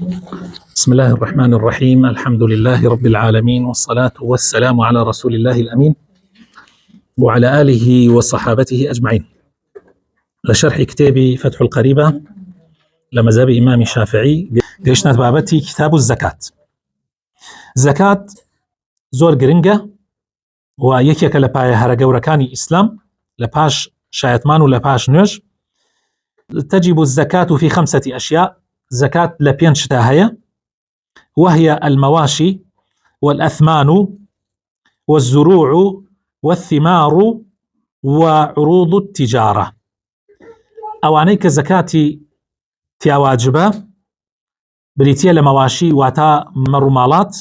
بسم الله الرحمن الرحيم. الحمد لله رب العالمين، والصلاة والسلام على رسول الله الأمين وعلى آله وصحابته أجمعين. لشرح كتابي فتح القريبة لمذهب إمام الشافعي قرشنا بابتي كتاب الزكاة. زكاة زور گرنگە و یەکێکە لە پایە هەرەگەورەکانی ئیسلام لەپاش شایەتمان و لەپاش نوێژ. تجب الزكاة في 5 أشياء. زكاة لبين شتا هي، وهي المواشي والأثمان والزروع والثمار وعروض التجارة. أوانيك زكاتي تيا واجبة بريتيا لمواشي واتا مرمالات،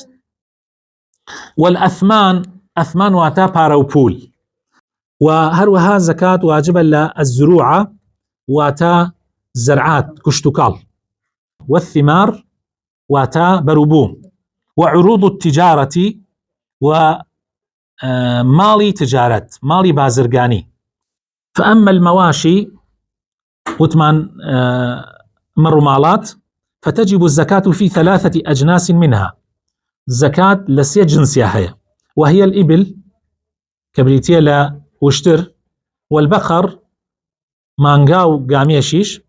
والأثمان أثمان واتا باروبول، وهروها زكاة واجبة للزروع واتا زرعات كشتوكال، والثمار واتا بروبوم، وعروض التجارة ومالي تجارة مالي بازرقاني. فأما المواشي وثمان مرمالات فتجب الزكاة في 3 أجناس منها. زكاة لسي جنسية هي، وهي الإبل كبريتيا لا وشتر، والبقر مانغاو قاميشيش،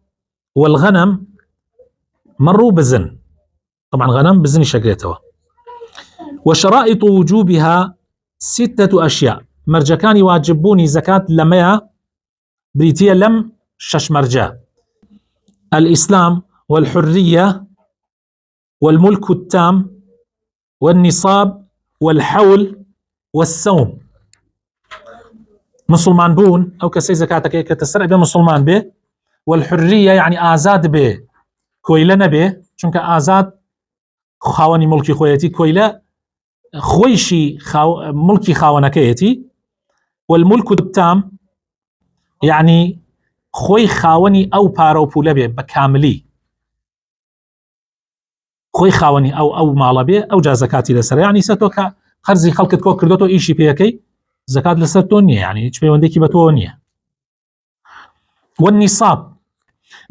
والغنم مروا بزن، طبعا غنم بزني شقريتوا. وشرائط وجوبها 6 أشياء. مرجكان واجبوني زكاة لميا بريتيا لم شش مرجا: الإسلام والحرية والملك التام والنصاب والحول والصوم. مسلمان بون أو كسي زكاتك كتسرع بمسلمان به، والحرية يعني آزاد به كويلة نبه، چونك آزاد خاوني ملكي خويتي، كويلة خويشي ملكي خاونكيتي. والملك التام يعني خوي خاوني أو بارو بولبه بكاملي، خوي خاوني أو مالبه أو جا زكاتي لسر، يعني ستوكا خرزي خلقت كو كردوتو إيشي بيكي زكاة لسر تونية، يعني إيش بيونديكي بتونية. والنصاب،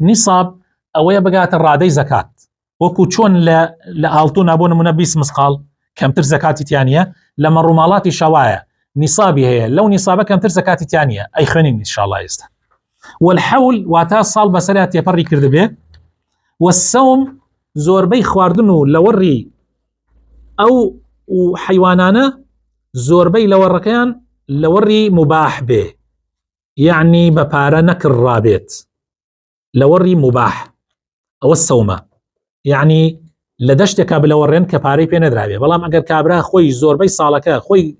نصاب أويا بقات الرادي زكاة، وكو چون لآلتون أبون منبيس مسقال كمتر زكاتي تانية، لما الرمالات شوايا نصابي هي لو نصابة كمتر زكاتي تانية أي خنين إن شاء الله يستا. والحول واتا صال بسرات يبري كردبه. والصوم زوربي خواردنو لوري أو حيوانانا زوربي لوركان لوري مباح به، يعني ببارا نكر رابط لوري مباح. أو الصومة يعني لدشت كابل ورين كباري بين درابي، بلام اگر كابرا خوي زوربي صالكا خوي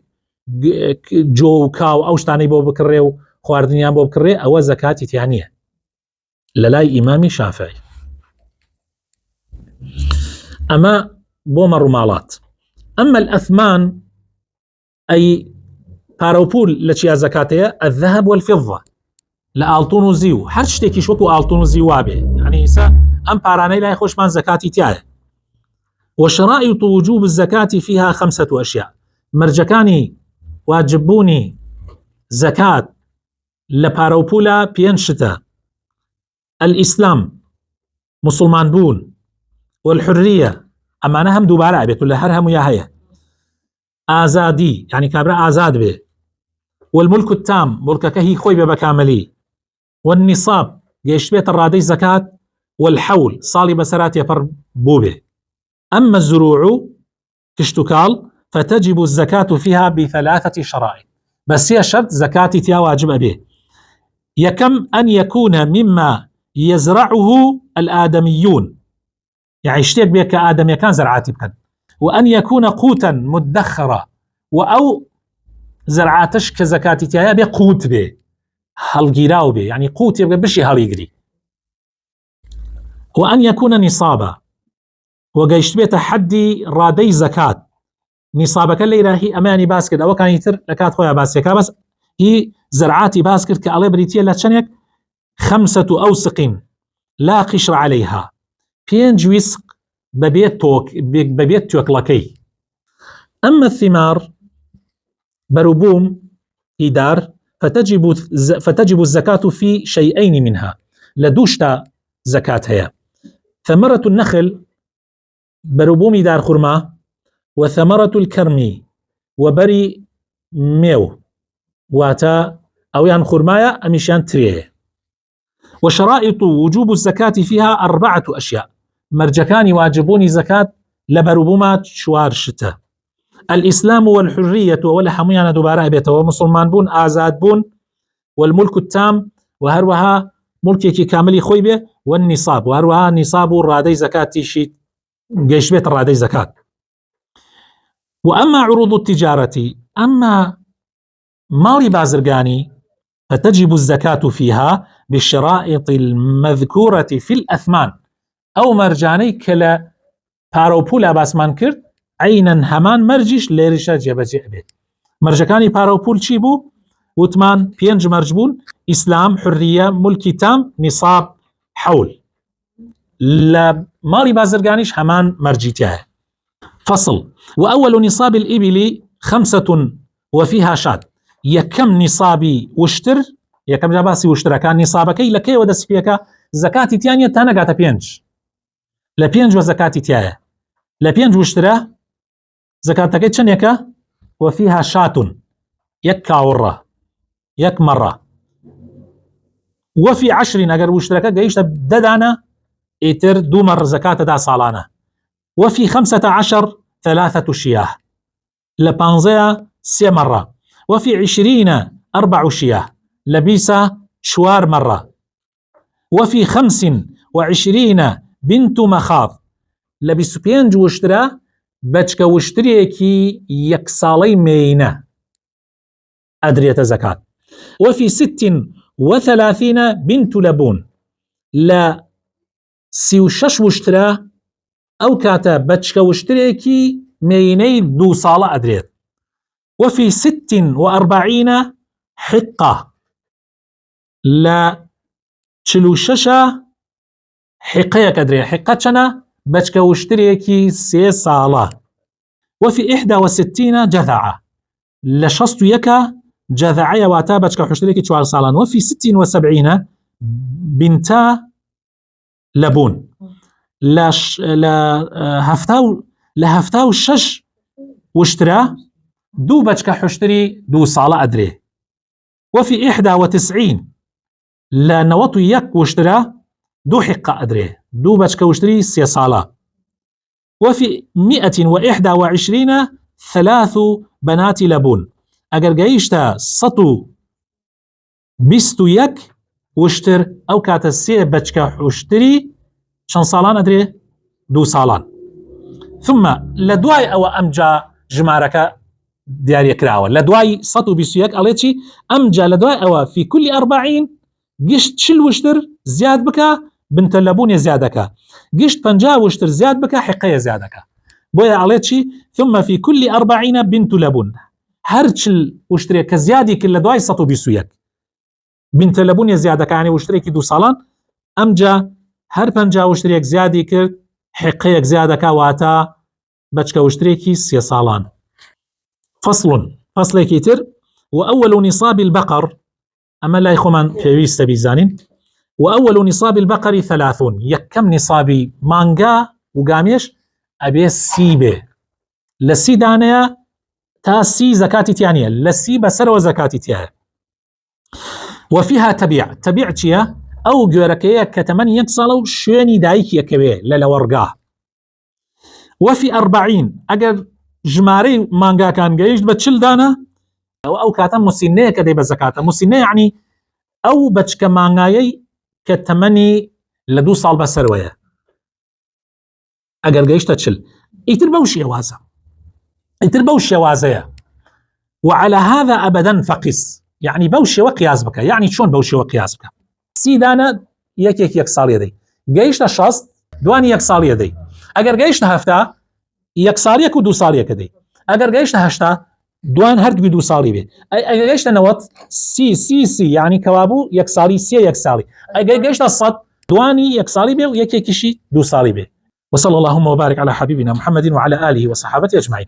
جو كاو أو شتاني بو بكري و خواردنيان بو بكري أو زكاتي تانية للاي إمامي شافعي. أما بوما رمالات. أما الأثمان أي باروبول لشيا زكاتية الذهب والفضة، لآلتون وزيو، هرشتكي شوكو آلتون وزيو وابه، يعني إسا أم باراني لا يخوش من زكاتي تاعه. وشرائط وجوب الزكاة فيها 5 أشياء. مرجكاني واجبوني زكاة لباروبولا بينشتا: الإسلام مسلمان بون، والحرية أمانهم دوبارة أبيت ولا هرهم يا هيا آزادي يعني كابرا آزاد به، والملك التام ملكك هي خوي بكاملي، والنصاب جيش بيت الرادي زكاة، والحول صالي بسرات يفر بوبه. أما الزروع كشتوكال فتجب الزكاة فيها ب3 شرائط، بس هي شرط زكاتي تيا واجب به. يكم أن يكون مما يزرعه الآدميون، يعني اشتيك بك آدم يكان زرعاتي بكد، وأن يكون قوتا مدخرة، وأو زرعاتش كزكاتي تيا بقوت به هالجيراو به، يعني قوت يبقى بشي هاليجري. وأن يكون نصابا، وقيشت بيت حدي رادي زكاة نصابك اللي راهي أماني باسكت أو كان يتر لكات خويا باسكت، بس هي زرعاتي باسكت كألي بريتيا لا تشنيك 5 أوسق لا قشر عليها، 5 وسق ببيت توك لكي. أما الثمار بروبوم إدار فتجب الزكاة في شيئين منها، لدوشتا زكاة هي: ثمرة النخل بەروبوومی دارخورما وثمرة الكرم وبري ميو واتا أويان خرمايا أميشان تريه. وشرائط وجوب الزكاة فيها 4 أشياء مرجكان واجبون زكاة لبروبومات شوار شتا: الإسلام والحرية ولا حميانا دوبارا بيتا ومسلمان بون آزاد بون والملك التام وهروها ملكي كاملي خويبه والنصاب وهروها نصاب رادي زكاة شي جيش بيت رادي زكاة. وأما عروض التجارة أما مالي بازرقاني فتجب الزكاة فيها بالشرائط المذكورة في الأثمان أو مرجاني كلا باروبولا باسمان كرد عينا همان مرجش ليرشا جبجئ بيت. مرجكاني باروبول چی بو؟ وتمان 5 مرجبون: إسلام، حرية، ملكي تام، نصاب، حول. لمالي بازرقانيش همان مرجيتها. فصل: وأول نصاب الإبل 5 وفيها شاد. يكم نصابي وشتر يكم جاباسي وشتر كان نصابكي لكي ودس فيك زكاتي تيانية تانقات 5 ل5 وزكاتي تيايا ل5 وشترا زكاتك چنيك وفيها شات يكاورة يك مرة. وفي 10 اگر وشتركا قيشت ددانا ايتر 2 مر زكاة دا صالانة. وفي 15 3 شياه لبانزيا 3 مرة. وفي 20 4 شياه لبيسا شوار مرة. وفي 25 بنت مخاض لبيسو 5 وشترا بچكا وشتريكي يكسالي مينة أدرية زكاة. وفي 36 بنت لبون لا 36 وشترا أو كاتا بچكا وشتريكي ميني 2 صالة أدرية. وفي 46 حقة لا 46 حقية أدرية. حقة شنا بچكا وشتريكي 3 صالة. وفي 61 جذعة لشصت يكا جذعية واتا بچكا وشتريكي 4 صالان. وفي 76 بنتا لبون لهفتاو 6 وشترا 2 بچكا حشتري 2 صالة أدري. وفي 91 لنوطو يك وشترا 2 حقة أدري 2 بچكا وشتري 3 صالة. وفي 121 3 بنات لبون اگر گەیشتە 121 وشتر ئەو کاتە 3 بەچکە وشتری چەند ساڵان ئەدرێ 2 ساڵان. ثم لە دوای ئەوە ئەمجا ژمارەکە دیاریە کراوە لە دوای 121 ئەڵێ چی ئەمجا لە دوای ئەوە في كل 40 گشت 40 وشتر زیاد بکە بنتە لەبوونێ زیادەکە گشت 50 وشتر زیاد بکە حقەیە زیادەکە. بۆیە ئەڵێ چی ثم في كل 40 بنت لبون هەر 40 وشترێک کە زیادی کرد لە دوای 121 بنتە لەبوونێ زیادەکانی وشترێکی 2 ساڵان ئەمجا هەر 50 وشترێک زیادی کرد حقەیەک زیادەکە واتە بەچکە وشترێکی 3 ساڵان. فصلێکی تر وأول نصاب البقر أما لا يخمان پێویستە بیزانین وأول نصاب البقر 30 یەکەم نصابی مانگا و گامێش ئەبێ 30 بێ لە 30 دانەیە تا 30 زكاتي تيانية لسي بسر وزكاتي تيانية. وفيها تبيع چيا أو جوركية كتمن يكسلو شويني دايك يكوي للورقاه. وفي 40 أجر جماري مانجا كان جيش بتشل دانا أو كاتم مسنية كدي بزكاة مسنية يعني أو بتشك مانجاي كتمني لدو صال بسروية أجر جيش تشل يتربوش يوازا يتربوش يوازية. وعلى هذا أبدا فقس يعني بوشي وقياس بك يعني شون بوشي وقياس بك سيدانا يك صال يدي جيش تشخص دواني يك صال يدي أجر جيش هفتا يك صال يك ودو صال يك دي أجر جيش هشتا دوان هرد بدو صالي بي أجر جيش نوت سي يعني كوابو يك صالي سي يك صالي أجر جيش الصد دواني يك صالي بي ويك يكشي دو صالي بي. وصلى اللهم وبارك على حبيبنا محمد وعلى آله وصحابته أجمعين.